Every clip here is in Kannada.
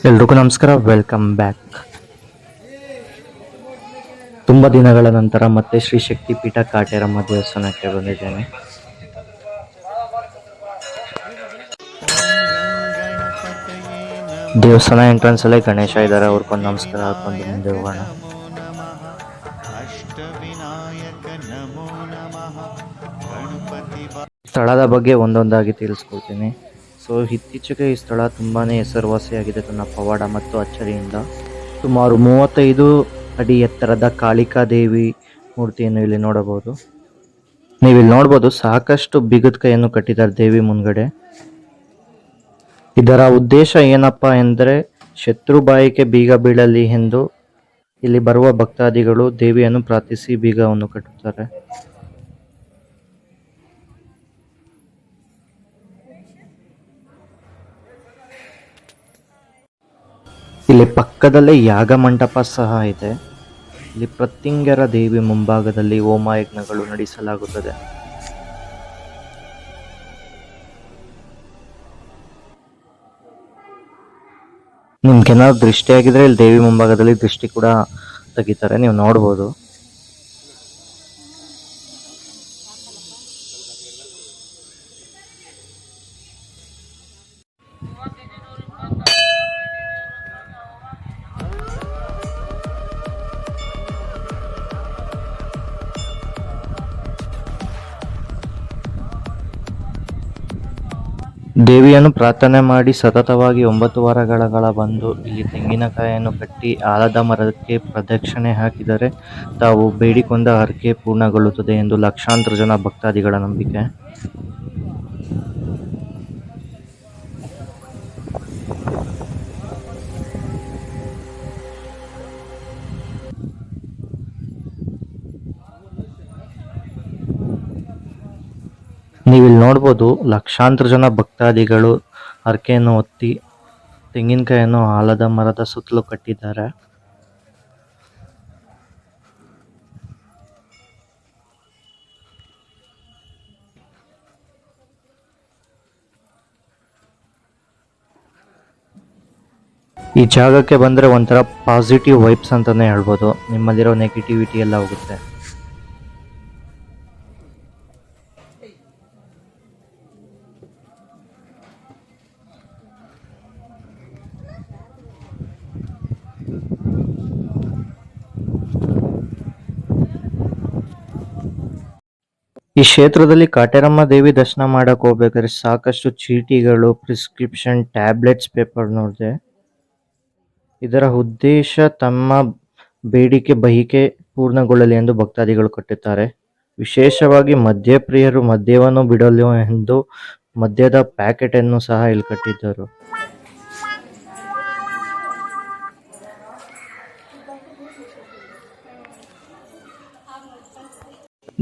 ಎಲ್ರಿಗೂ ನಮಸ್ಕಾರ, ವೆಲ್ಕಮ್ ಬ್ಯಾಕ್. ತುಂಬ ದಿನಗಳ ನಂತರ ಮತ್ತೆ ಶ್ರೀ ಶಕ್ತಿ ಪೀಠ ಕಾಟೇರಮ್ಮ ದೇವಸ್ಥಾನಕ್ಕೆ ಬಂದಿದ್ದೇನೆ. ದೇವಸ್ಥಾನ ಎಂಟ್ರೆನ್ಸ್ ಅಲ್ಲೇ ಗಣೇಶ ಇದ್ದಾರೆ, ಅವ್ರಿಗೊಂದು ನಮಸ್ಕಾರ ಹಾಕೊಂಡು ಮುಂದೆ ಹೋಗೋಣ. ಸ್ಥಳದ ಬಗ್ಗೆ ಒಂದೊಂದಾಗಿ ತಿಳಿಸ್ಕೊಡ್ತೀನಿ. ಸೊ ಇತ್ತೀಚೆಗೆ ಈ ಸ್ಥಳ ತುಂಬಾ ಹೆಸರುವಾಸಿಯಾಗಿದೆ ತನ್ನ ಪವಾಡ ಮತ್ತು ಅಚ್ಚರಿಯಿಂದ. ಸುಮಾರು 35 ಅಡಿ ಎತ್ತರದ ಕಾಳಿಕಾ ದೇವಿ ಮೂರ್ತಿಯನ್ನು ಇಲ್ಲಿ ನೋಡಬಹುದು. ನೀವಿಲ್ಲಿ ನೋಡ್ಬೋದು, ಸಾಕಷ್ಟು ಬಿಗದ ಕೈಯನ್ನು ಕಟ್ಟಿದ್ದಾರೆ ದೇವಿ ಮುಂದ್ಗಡೆ. ಇದರ ಉದ್ದೇಶ ಏನಪ್ಪಾ ಎಂದರೆ ಶತ್ರು ಬಾಯಿಗೆ ಬೀಗ ಬೀಳಲಿ ಎಂದು ಇಲ್ಲಿ ಬರುವ ಭಕ್ತಾದಿಗಳು ದೇವಿಯನ್ನು ಪ್ರಾರ್ಥಿಸಿ ಬೀಗವನ್ನು ಕಟ್ಟುತ್ತಾರೆ. ಇಲ್ಲಿ ಪಕ್ಕದಲ್ಲೇ ಯಾಗ ಮಂಟಪ ಸಹ ಇದೆ. ಇಲ್ಲಿ ಪ್ರತ್ಯಂಗರ ದೇವಿ ಮುಂಭಾಗದಲ್ಲಿ ಹೋಮಯಜ್ಞಗಳು ನಡೆಸಲಾಗುತ್ತದೆ. ನಿಮ್ಗೇನಾದ್ರು ದೃಷ್ಟಿಯಾಗಿದ್ರೆ ಇಲ್ಲಿ ದೇವಿ ಮುಂಭಾಗದಲ್ಲಿ ದೃಷ್ಟಿ ಕೂಡ ತೆಗಿತಾರೆ, ನೀವು ನೋಡ್ಬೋದು. ದೇವಿಯನ್ನು ಪ್ರಾರ್ಥನೆ ಮಾಡಿ ಸತತವಾಗಿ 9 ವಾರಗಳ ಬಂದು ಇಲ್ಲಿ ತೆಂಗಿನಕಾಯಿಯನ್ನು ಕಟ್ಟಿ ಆಲದ ಮರಕ್ಕೆ ಪ್ರದಕ್ಷಿಣೆ ಹಾಕಿದರೆ ತಾವು ಬೇಡಿಕೊಂಡ ಹರಕೆ ಪೂರ್ಣಗೊಳ್ಳುತ್ತದೆ ಎಂದು ಲಕ್ಷಾಂತರ ಜನ ಭಕ್ತಾದಿಗಳ ನಂಬಿಕೆ. ನೀವಿಲ್ಲಿ ನೋಡ್ಬೋದು, ಲಕ್ಷಾಂತರ ಜನ ಭಕ್ತಾದಿಗಳು ಹರಕೆಯನ್ನು ಹೊತ್ತಿ ತೆಂಗಿನಕಾಯಿಯನ್ನು ಆಲದ ಮರದ ಸುತ್ತಲೂ ಕಟ್ಟಿದ್ದಾರೆ. ಈ ಜಾಗಕ್ಕೆ ಬಂದರೆ ಒಂಥರ ಪಾಸಿಟಿವ್ ವೈಬ್ಸ್ ಅಂತಾನೆ ಹೇಳ್ಬೋದು. ನಿಮ್ಮಲ್ಲಿರೋ ನೆಗೆಟಿವಿಟಿ ಎಲ್ಲ ಹೋಗುತ್ತೆ. ಈ ಕ್ಷೇತ್ರದಲ್ಲಿ ಕಾಟೇರಮ್ಮ ದೇವಿ ದರ್ಶನ ಮಾಡಕ್ ಹೋಗ್ಬೇಕಾದ್ರೆ ಸಾಕಷ್ಟು ಚೀಟಿಗಳು, ಪ್ರಿಸ್ಕ್ರಿಪ್ಷನ್, ಟ್ಯಾಬ್ಲೆಟ್ಸ್, ಪೇಪರ್ ನೋಡಿದೆ. ಇದರ ಉದ್ದೇಶ ತಮ್ಮ ಬೇಡಿಕೆ ಬಯಕೆ ಪೂರ್ಣಗೊಳ್ಳಲಿ ಎಂದು ಭಕ್ತಾದಿಗಳು ಕಟ್ಟುತ್ತಾರೆ. ವಿಶೇಷವಾಗಿ ಮದ್ಯಪ್ರಿಯರು ಮದ್ಯವನ್ನು ಬಿಡಲು ಎಂದು ಮದ್ಯದ ಪ್ಯಾಕೆಟ್ ಅನ್ನು ಸಹ ಇಲ್ಲಿ ಕಟ್ಟಿದ್ದರು.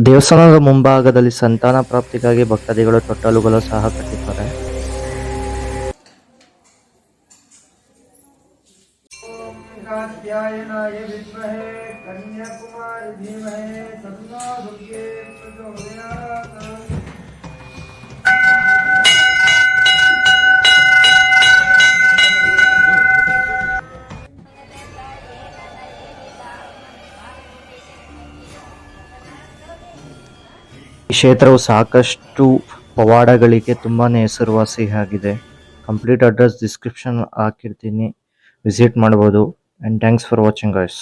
ದೇವಸ್ಥಾನದ ಮುಂಭಾಗದಲ್ಲಿ ಸಂತಾನ ಪ್ರಾಪ್ತಿಗಾಗಿ ಭಕ್ತಾದಿಗಳು ತೊಟ್ಟಲುಗಳು ಸಹ ಕಟ್ಟಿದ್ದಾರೆ. ಈ ಕ್ಷೇತ್ರವು ಸಾಕಷ್ಟು ಪವಾಡಗಳಿಗೆ ತುಂಬಾನೇ ಹೆಸರುವಾಸಿಯಾಗಿದೆ. ಕಂಪ್ಲೀಟ್ ಅಡ್ರೆಸ್ ಡಿಸ್ಕ್ರಿಪ್ಷನ್ ಹಾಕಿರ್ತೀನಿ, ವಿಸಿಟ್ ಮಾಡ್ಬೋದು. And thanks for watching guys.